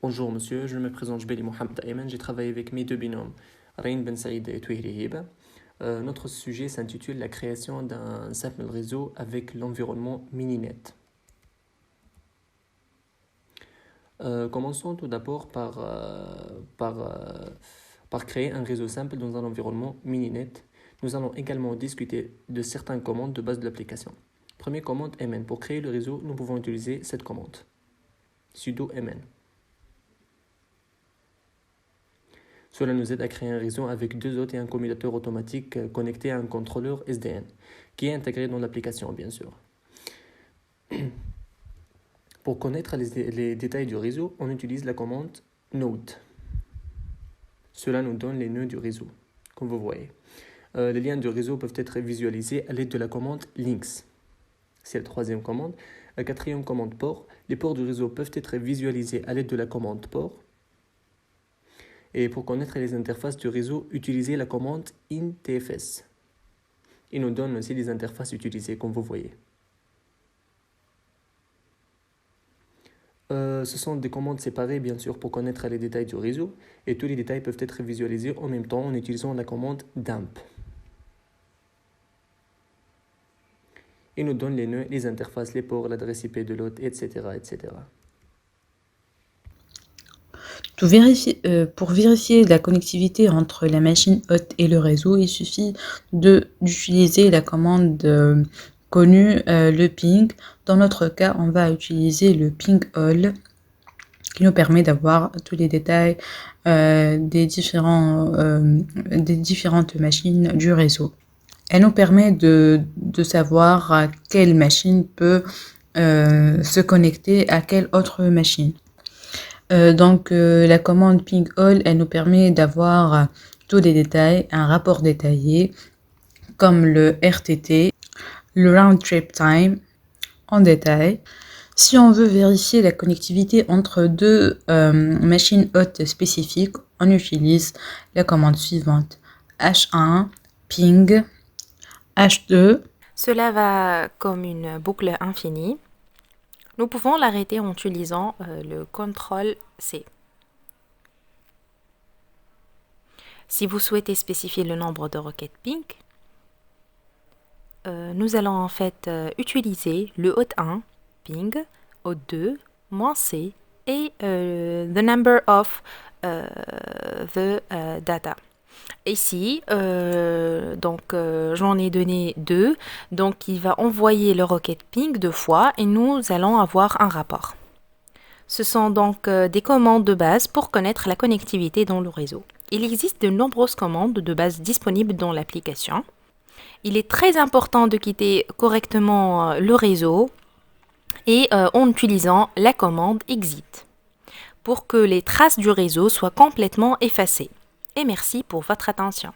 Bonjour monsieur, je me présente Jbeli Mohamed Ayman, j'ai travaillé avec mes deux binômes, Rain Ben Saïd et Touhiri Hiba. Notre sujet s'intitule la création d'un simple réseau avec l'environnement Mininet. Commençons tout d'abord par créer un réseau simple dans un environnement Mininet. Nous allons également discuter de certaines commandes de base de l'application. Première commande mn. Pour créer le réseau, nous pouvons utiliser cette commande. Sudo mn. Cela nous aide à créer un réseau avec deux hôtes et un commutateur automatique connecté à un contrôleur SDN, qui est intégré dans l'application, bien sûr. Pour connaître les détails du réseau, on utilise la commande node. Cela nous donne les nœuds du réseau, comme vous voyez. Les liens du réseau peuvent être visualisés à l'aide de la commande links. C'est la troisième commande. La quatrième commande port. Les ports du réseau peuvent être visualisés à l'aide de la commande port. Et pour connaître les interfaces du réseau, utilisez la commande intfs. Il nous donne aussi les interfaces utilisées, comme vous voyez. Ce sont des commandes séparées, bien sûr, pour connaître les détails du réseau. Et tous les détails peuvent être visualisés en même temps en utilisant la commande dump. Il nous donne les nœuds, les interfaces, les ports, l'adresse IP de l'hôte, etc., etc. Pour vérifier la connectivité entre la machine hôte et le réseau, il suffit d'utiliser la commande connue, le ping. Dans notre cas, on va utiliser le ping all qui nous permet d'avoir tous les détails des différentes machines du réseau. Elle nous permet de savoir à quelle machine peut se connecter à quelle autre machine. La commande ping all, elle nous permet d'avoir tous les détails, un rapport détaillé, comme le RTT, le round trip time, en détail. Si on veut vérifier la connectivité entre deux machines hôtes spécifiques, on utilise la commande suivante. H1, ping, H2. Cela va comme une boucle infinie. Nous pouvons l'arrêter en utilisant le CTRL-C. Si vous souhaitez spécifier le nombre de requêtes ping, nous allons en fait utiliser le hôte 1, ping, hôte 2, -c, et the number of the data. Ici, j'en ai donné 2, donc il va envoyer le requête ping 2 fois et nous allons avoir un rapport. Ce sont donc des commandes de base pour connaître la connectivité dans le réseau. Il existe de nombreuses commandes de base disponibles dans l'application. Il est très important de quitter correctement le réseau et en utilisant la commande exit pour que les traces du réseau soient complètement effacées. Et merci pour votre attention.